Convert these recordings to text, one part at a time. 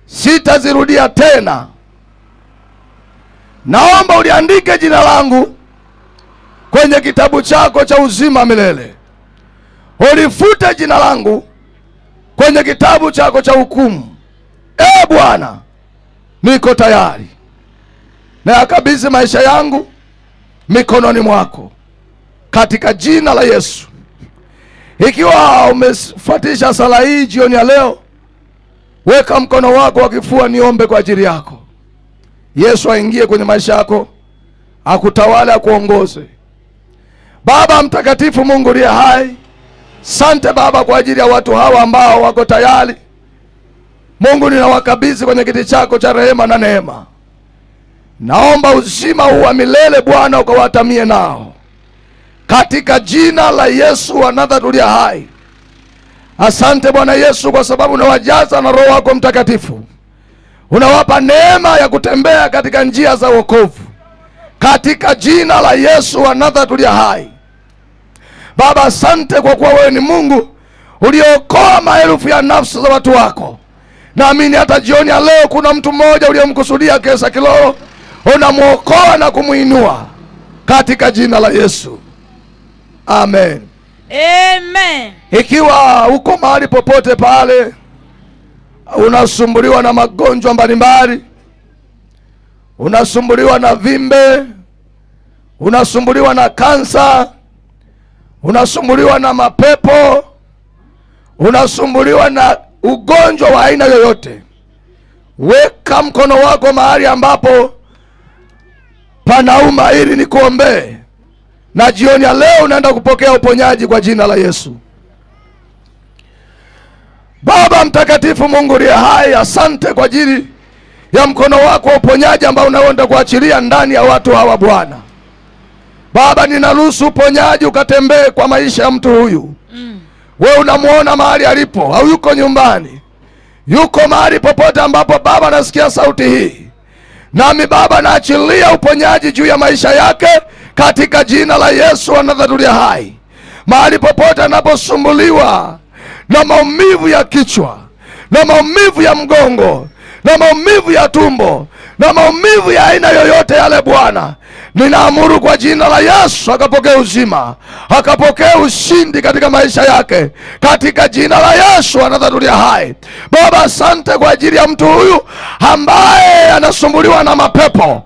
sitazirudia tena. Naomba uliandike jina langu kwenye kitabu chako cha uzima milele. Ulifute jina langu kwenye kitabu chako cha hukumu. Bwana, niko tayari. Na akabidhi maisha yangu mikononi mwako katika jina la Yesu. Ikiwa umefuatisha sala hii jioni ya leo, weka mkono wako wa kifua, niombe kwa ajili yako. Yesu aingie kwenye maisha yako, akutawale, akuongoze. Baba mtakatifu, Mungu aliye hai, sante Baba kwa ajili ya watu hawa ambao wako tayari. Mungu, ninawakabidhi kwenye kiti chako cha rehema na neema. Naomba uzima huu wa milele Bwana ukawatamie nao katika jina la Yesu wa Nazareti aliye hai. Asante Bwana Yesu kwa sababu unawajaza na Roho wako Mtakatifu. Unawapa neema ya kutembea katika njia za wokovu katika jina la Yesu wa Nazareti aliye hai. Baba, asante kwa kuwa wewe ni Mungu uliokoa maelfu ya nafsi za watu wako. Naamini hata jioni ya leo kuna mtu mmoja uliyemkusudia Kesa Kilolo, unamuokoa na kumuinua katika jina la Yesu. Amen. Amen. Ikiwa uko mahali popote pale unasumbuliwa na magonjwa mbalimbali, unasumbuliwa na vimbe, unasumbuliwa na kansa, unasumbuliwa na mapepo, unasumbuliwa na ugonjwa wa aina yoyote, weka mkono wako mahali ambapo panauma ili nikuombee. Na jioni ya leo unaenda kupokea uponyaji kwa jina la Yesu. Baba mtakatifu, Mungu aliye hai, asante kwa ajili ya mkono wako wa uponyaji ambao unaenda kuachilia ndani ya watu hawa Bwana. Baba, ninaruhusu uponyaji ukatembee kwa maisha ya mtu huyu. Wewe unamuona mahali alipo, au yuko nyumbani, yuko mahali popote ambapo Baba nasikia sauti hii. Nami Baba naachilia uponyaji juu ya maisha yake katika jina la Yesu wa Nazareti aliye hai. Mahali popote anaposumbuliwa na maumivu ya kichwa, na maumivu ya mgongo, na maumivu ya tumbo, na maumivu ya aina yoyote yale Bwana, ninaamuru kwa jina la Yesu akapokea uzima, akapokea ushindi katika maisha yake katika jina la Yesu wa Nazareti aliye hai. Baba, asante kwa ajili ya mtu huyu ambaye anasumbuliwa na mapepo,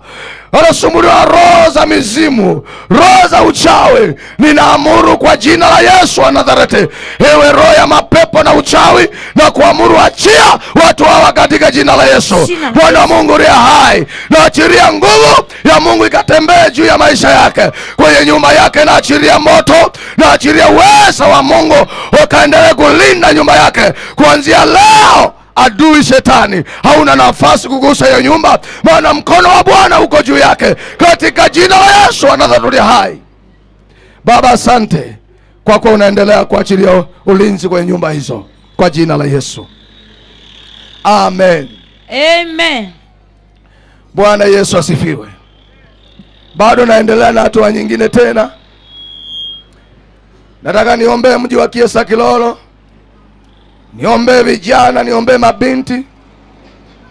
anasumbuliwa roho za mizimu, roho za uchawi. Ninaamuru kwa jina la Yesu wa Nazareti, ewe roho ya mapepo na uchawi, na kuamuru achia watu hawa katika jina la Yesu. Bwana Mungu aliye hai, na achilia nguvu ya Mungu ikatembee juu ya maisha yake, kwenye nyumba yake. Na achilia moto, na achilia uwezo wa Mungu ukaendelee kulinda nyumba yake kuanzia leo. Adui shetani hauna nafasi kugusa hiyo nyumba, maana mkono wa Bwana uko juu yake katika jina la Yesu wa Nazareti aliye hai. Baba, asante kwa kuwa unaendelea kuachilia ulinzi kwenye nyumba hizo kwa jina la Yesu. Amen. Amen. Bwana Yesu asifiwe. Bado naendelea na hatua nyingine tena. Nataka niombee mji wa Kesa Kilolo, niombe vijana, niombe mabinti,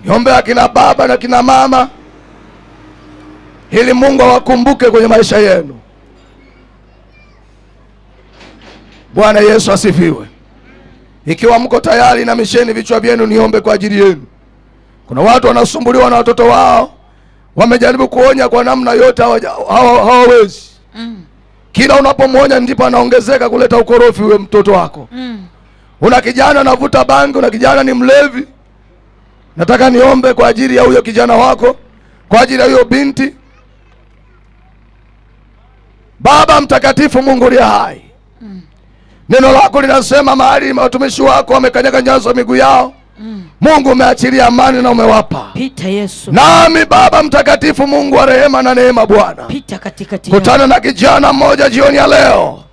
niombe akina baba na kina mama, ili Mungu awakumbuke kwenye maisha yenu. Bwana Yesu asifiwe. Ikiwa mko tayari na misheni vichwa vyenu, niombe kwa ajili yenu. Kuna watu wanasumbuliwa na watoto wao, wamejaribu kuonya kwa namna yote, hawawezi. Kila unapomwonya ndipo anaongezeka kuleta ukorofi uwe mtoto wako. Una kijana anavuta bangi, una kijana ni mlevi. Nataka niombe kwa ajili ya huyo kijana wako, kwa ajili ya huyo binti. Baba mtakatifu, Mungu aliye hai, neno lako linasema mahali watumishi wako wamekanyaga nyayo miguu yao, Mungu umeachilia amani na umewapa. Pita Yesu. Nami Baba mtakatifu, Mungu wa rehema na neema, Bwana, Pita katikati. Kutana na kijana mmoja jioni ya leo.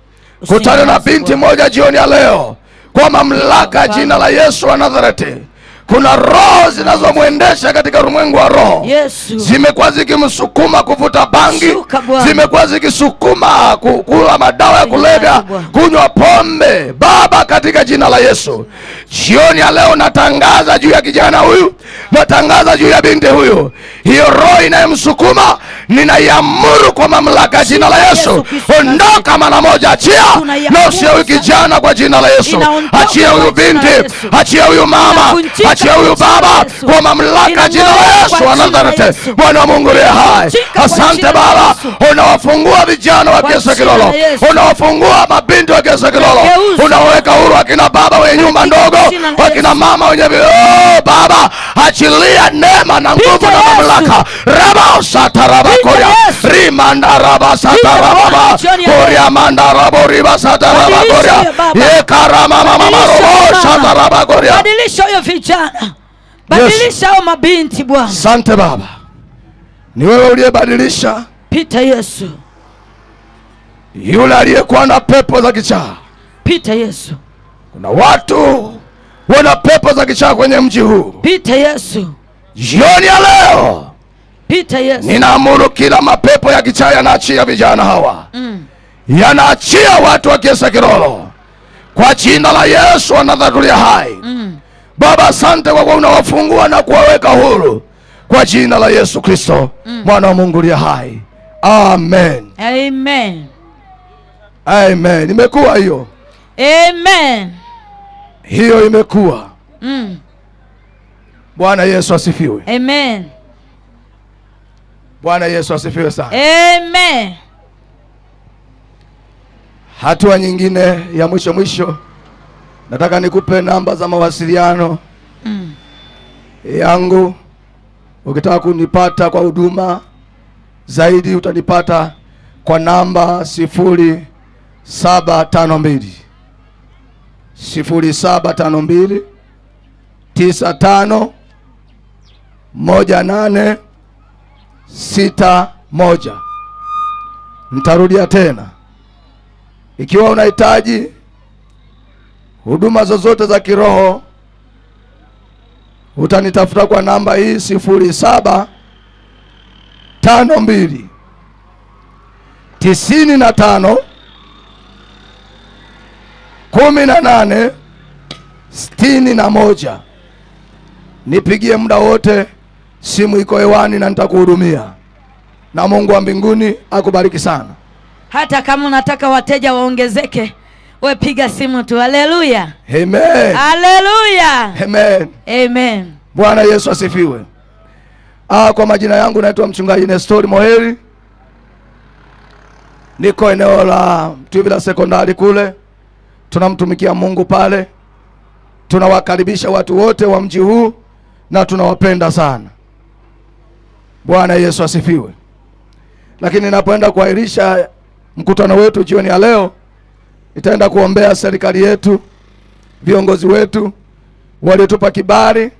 Kutana na binti moja jioni ya leo. Kwa mamlaka jina la Yesu wa Nazareti. Kuna roho zinazomwendesha katika ulimwengu wa roho. Yesu. Zimekuwa zikimsukuma kuvuta bangi, zimekuwa zikisukuma kula madawa ya kulevya, kunywa pombe. Baba, katika jina la Yesu, jioni ya leo natangaza juu ya kijana huyu, natangaza juu ya binti huyu, hiyo roho inayemsukuma ninaiamuru kwa mamlaka ya jina la Yesu, ondoka mara moja. Achia na usia huyu kijana kwa jina la Yesu. Achia huyu binti, achia huyu mama, achia huyu baba kwa mamlaka ya jina la Yesu wa Nazareti. Bwana wa Mungu aliye hai, asante Baba, unawafungua vijana wa Kiesa Kilolo, unawafungua mabinti wa Kiesa Kilolo, unaweka huru akina baba wenye nyumba ndogo, akina mama wenye Baba, achilia neema na nguvu na mamlaka. Raba sataraba koya rimanda raba sataraba koya manda raba riba sataraba koya yekarama mama robo sataraba koya. Badilisha hiyo vijana, badilisha hao mabinti Bwana. Asante Baba, ni wewe uliyebadilisha Pita Yesu, yule aliyekuwa na pepo za kichaa. Pita Yesu. Kuna watu wana pepo za kichaa kwenye mji huu. Pita Yesu. Jioni ya leo, Pita Yesu, ninaamuru kila mapepo ya kichaa yanaachia vijana hawa, yanaachia watu wa Kiesa Kilolo kwa jina la Yesu wa Nazareti hai. Baba, asante kwa kuwa unawafungua na kuwaweka huru kwa jina la Yesu Kristo, mwana wa Mungu aliye hai. Amen. Amen. Amen. Imekuwa hiyo. Amen. Hiyo imekuwa. Bwana Yesu asifiwe. Amen. Bwana Yesu asifiwe sana. Amen. Hatua nyingine ya mwisho, nataka nikupe namba za mawasiliano yangu. Ukitaka kunipata kwa huduma zaidi, utanipata kwa namba 0752 95 1861. Nitarudia tena. Ikiwa unahitaji huduma zozote za kiroho, utanitafuta kwa namba hii 0752 95 18 61. Nipigie muda wote, simu iko hewani na nitakuhudumia. Na Mungu wa mbinguni akubariki sana. Hata kama unataka wateja waongezeke, we piga simu tu. Haleluya. Amen. Haleluya. Amen. Amen. Bwana Yesu asifiwe. Kwa majina yangu naitwa Mchungaji Nestori Moheri. Niko eneo la Mtwivila Sekondari kule. Tunamtumikia Mungu pale. Tunawakaribisha watu wote wa mji huu na tunawapenda sana. Bwana Yesu asifiwe. Lakini ninapoenda kuahirisha mkutano wetu jioni ya leo, nitaenda kuombea serikali yetu, viongozi wetu waliotupa kibali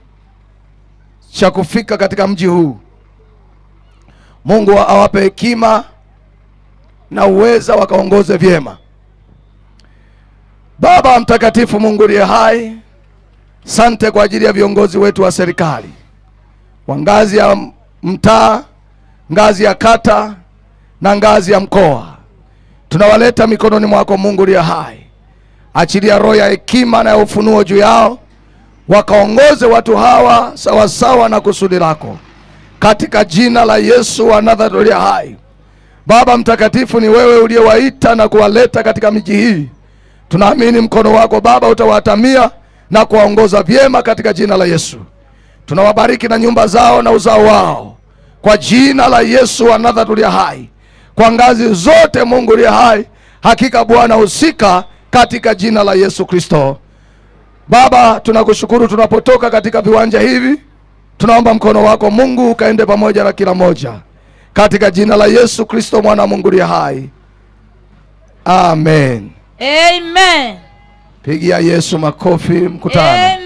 cha kufika katika mji huu. Mungu awape hekima na uweza, wakaongoze vyema. Baba mtakatifu, Mungu aliye hai, sante kwa ajili ya viongozi wetu wa serikali wa ngazi ya mtaa, ngazi ya kata na ngazi ya mkoa. Tunawaleta mikononi mwako Mungu aliye hai. Achilia roho ya hekima na ya ufunuo juu yao, wakaongoze watu hawa sawa sawa na kusudi lako, katika jina la Yesu wa Nazareti aliye hai. Baba mtakatifu, ni wewe uliyewaita na kuwaleta katika miji hii. Tunaamini mkono wako Baba utawatamia na kuwaongoza vyema katika jina la Yesu. Tunawabariki na nyumba zao na uzao wao kwa jina la Yesu wa Nazareti aliye hai, kwa ngazi zote Mungu aliye hai. Hakika Bwana husika katika jina la Yesu Kristo. Baba tunakushukuru tunapotoka katika viwanja hivi. Tunaomba mkono wako Mungu ukaende pamoja na kila moja, katika jina la Yesu Kristo mwana wa Mungu aliye hai. Amen. Amen. Pigia Yesu makofi mkutano. Amen.